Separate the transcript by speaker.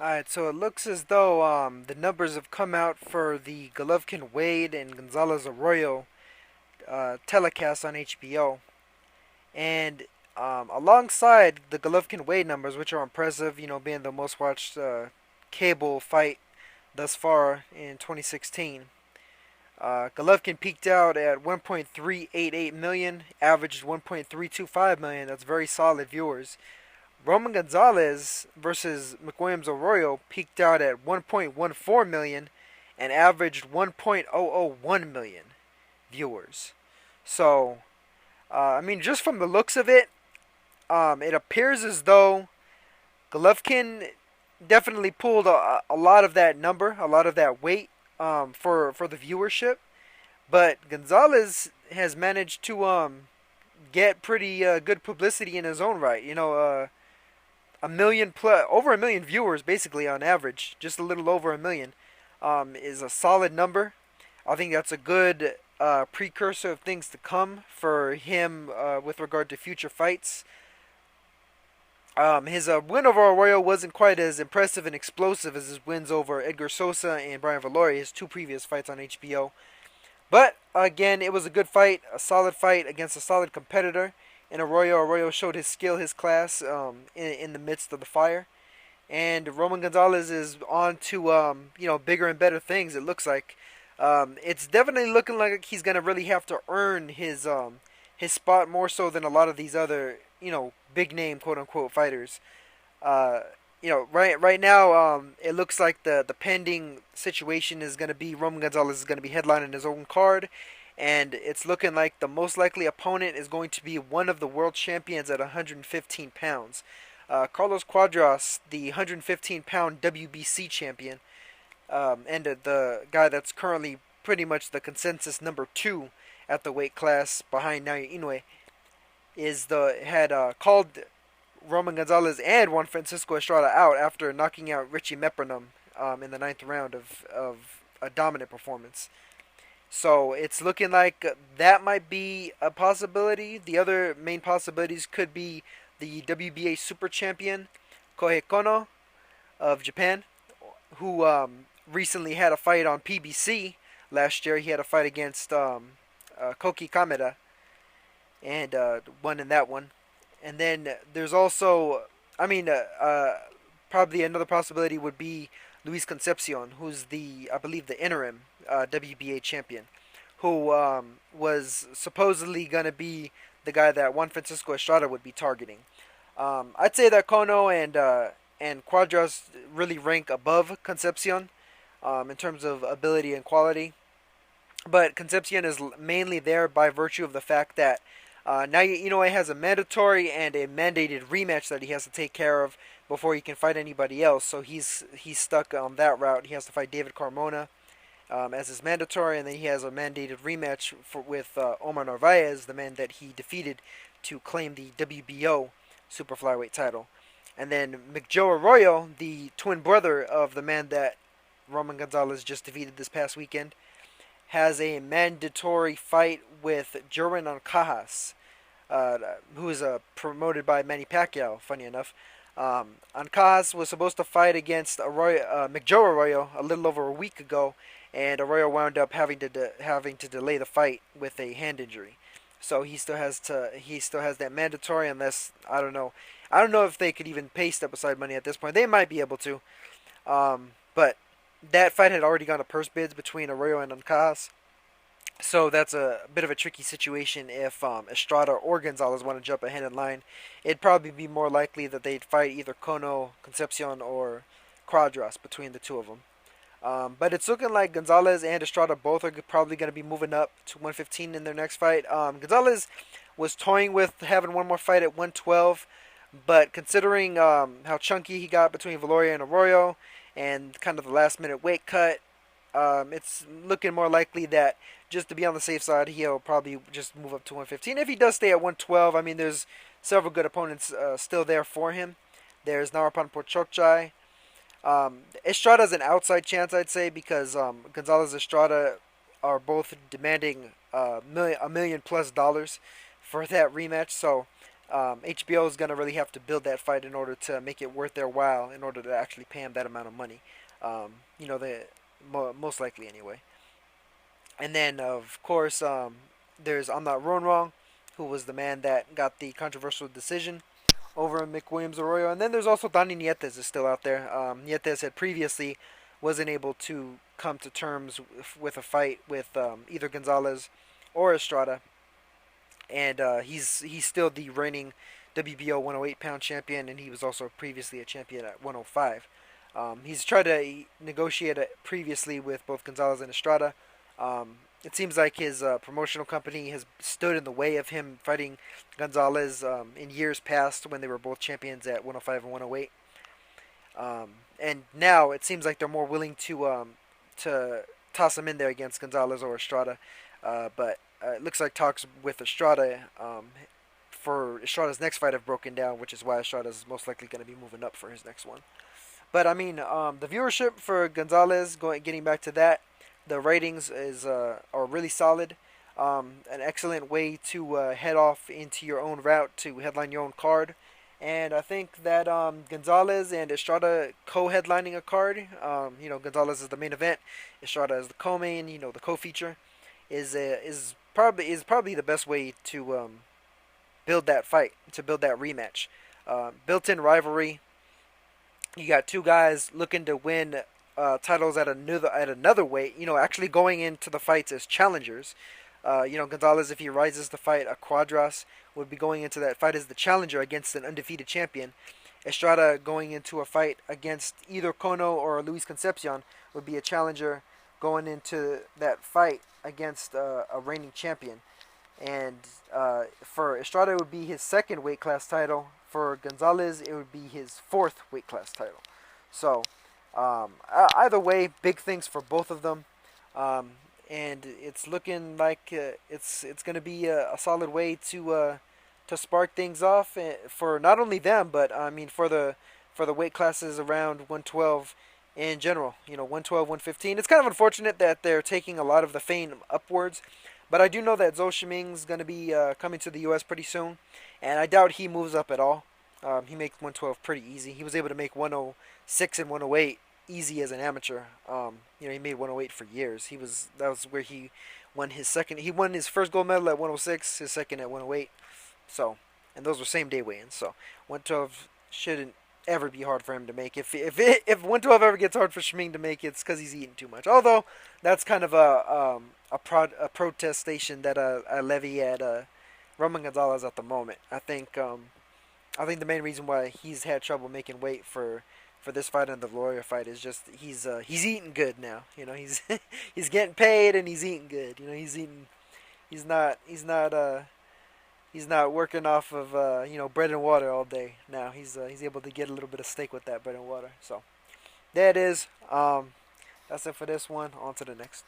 Speaker 1: Alright, so it looks as though the numbers have come out for the Golovkin-Wade and Gonzalez-Arroyo telecast on HBO. And alongside the Golovkin-Wade numbers, which are impressive, being the most watched cable fight thus far in 2016, Golovkin peaked out at 1.388 million, averaged 1.325 million. That's very solid viewers. Roman Gonzalez versus McWilliams Arroyo peaked out at 1.14 million and averaged 1.001 million viewers. So, just from the looks of it, it appears as though Golovkin definitely pulled a lot of that number, a lot of that weight for the viewership. But Gonzalez has managed to get pretty good publicity in his own right. A million plus, over a million viewers basically on average, just a little over a million, is a solid number. I think that's a good precursor of things to come for him with regard to future fights. His win over Arroyo wasn't quite as impressive and explosive as his wins over Edgar Sosa and Brian Valori, his two previous fights on HBO. But again, it was a good fight, a solid fight against a solid competitor. And Arroyo showed his skill, his class in the midst of the fire. And Roman Gonzalez is on to bigger and better things. It looks like it's definitely looking like he's gonna really have to earn his spot more so than a lot of these other big name quote unquote fighters. Right now it looks like the pending situation is gonna be Roman Gonzalez is gonna be headlining his own card. And it's looking like the most likely opponent is going to be one of the world champions at 115 pounds. Carlos Cuadras, the 115-pound WBC champion, and the guy that's currently pretty much the consensus number 2 at the weight class behind Naoya Inoue, had called Roman Gonzalez and Juan Francisco Estrada out after knocking out Richie Meprenum in the 9th round of a dominant performance. So it's looking like that might be a possibility. The other main possibilities could be the WBA Super Champion Kohei Kono of Japan, who recently had a fight on PBC last year. He had a fight against Koki Kameda and won in that one. And then there's also, probably another possibility would be Luis Concepcion, who's I believe the interim WBA champion, who was supposedly going to be the guy that Juan Francisco Estrada would be targeting. I'd say that Kono and Cuadras really rank above Concepcion in terms of ability and quality. But Concepcion is mainly there by virtue of the fact that Naoya Inoue has a mandatory and a mandated rematch that he has to take care of before he can fight anybody else. So he's stuck on that route. He has to fight David Carmona as his mandatory, and then he has a mandated rematch with Omar Narvaez, the man that he defeated to claim the WBO super flyweight title. And then McJoe Arroyo, the twin brother of the man that Roman Gonzalez just defeated this past weekend, has a mandatory fight with Joran Ancajas, who is promoted by Manny Pacquiao, funny enough. Ancajas was supposed to fight against McJoe Arroyo a little over a week ago, and Arroyo wound up having to delay the fight with a hand injury. So he still has that mandatory, unless I don't know if they could even pay step aside money at this point. They might be able to, but that fight had already gone to purse bids between Arroyo and Ancajas. So that's a bit of a tricky situation if Estrada or Gonzalez want to jump ahead in line. It'd probably be more likely that they'd fight either Kono, Concepcion, or Cuadras between the two of them. But it's looking like Gonzalez and Estrada both are probably going to be moving up to 115 in their next fight. Gonzalez was toying with having one more fight at 112, but considering how chunky he got between Valoria and Arroyo and kind of the last minute weight cut, it's looking more likely that just to be on the safe side, he'll probably just move up to 115. If he does stay at 112, there's several good opponents still there for him. There's Narapan Porchokchai. Estrada's an outside chance, I'd say, because Gonzalez and Estrada are both demanding $1 million plus for that rematch. So HBO is gonna really have to build that fight in order to make it worth their while, in order to actually pay him that amount of money. The most likely anyway. And then of course, there's I'm Not Wrong, who was the man that got the controversial decision over Mick Williams-Arroyo. And then there's also Donny Nietes is still out there. Nietes had previously wasn't able to come to terms with a fight with either Gonzalez or Estrada, and he's still the reigning WBO 108-pound champion, and he was also previously a champion at 105. He's tried to negotiate previously with both Gonzalez and Estrada. It seems like his promotional company has stood in the way of him fighting Gonzalez in years past when they were both champions at 105 and 108. And now it seems like they're more willing to toss him in there against Gonzalez or Estrada. But it looks like talks with Estrada for Estrada's next fight have broken down, which is why Estrada's most likely going to be moving up for his next one. But I mean, the viewership for Gonzalez, getting back to that, the ratings are really solid. An excellent way to head off into your own route to headline your own card. And I think that Gonzalez and Estrada co-headlining a card, Gonzalez is the main event, Estrada is the co-main, the co-feature, is probably the best way to build that fight, to build that rematch. Built-in rivalry. You got two guys looking to win titles at another weight. Actually going into the fights as challengers. Gonzalez, if he rises to fight a Cuadras, would be going into that fight as the challenger against an undefeated champion. Estrada going into a fight against either Kono or Luis Concepcion would be a challenger going into that fight against a reigning champion. And for Estrada, it would be his second weight class title. For Gonzalez, it would be his fourth weight class title. So, either way, big things for both of them. And it's looking like it's going to be a solid way to spark things off for not only them, but I mean for the weight classes around 112 in general. 112, 115. It's kind of unfortunate that they're taking a lot of the fame upwards, but I do know that Zhou Shiming's going to be coming to the U.S. pretty soon, and I doubt he moves up at all. He makes 112 pretty easy. He was able to make 106 and 108 easy as an amateur. He made 108 for years. That was where he won his second. He won his first gold medal at 106, his second at 108. So, and those were same day weigh-ins. So 112 shouldn't ever be hard for him to make. If 112 ever gets hard for Shiming to make, it's because he's eating too much. Although that's kind of a protestation that I levy at Roman Gonzalez at the moment. I think the main reason why he's had trouble making weight for this fight and the Arroyo fight is just he's eating good now. He's getting paid and he's eating good. He's not working off of bread and water all day now. He's able to get a little bit of steak with that bread and water. So there it is. That's it for this one. On to the next.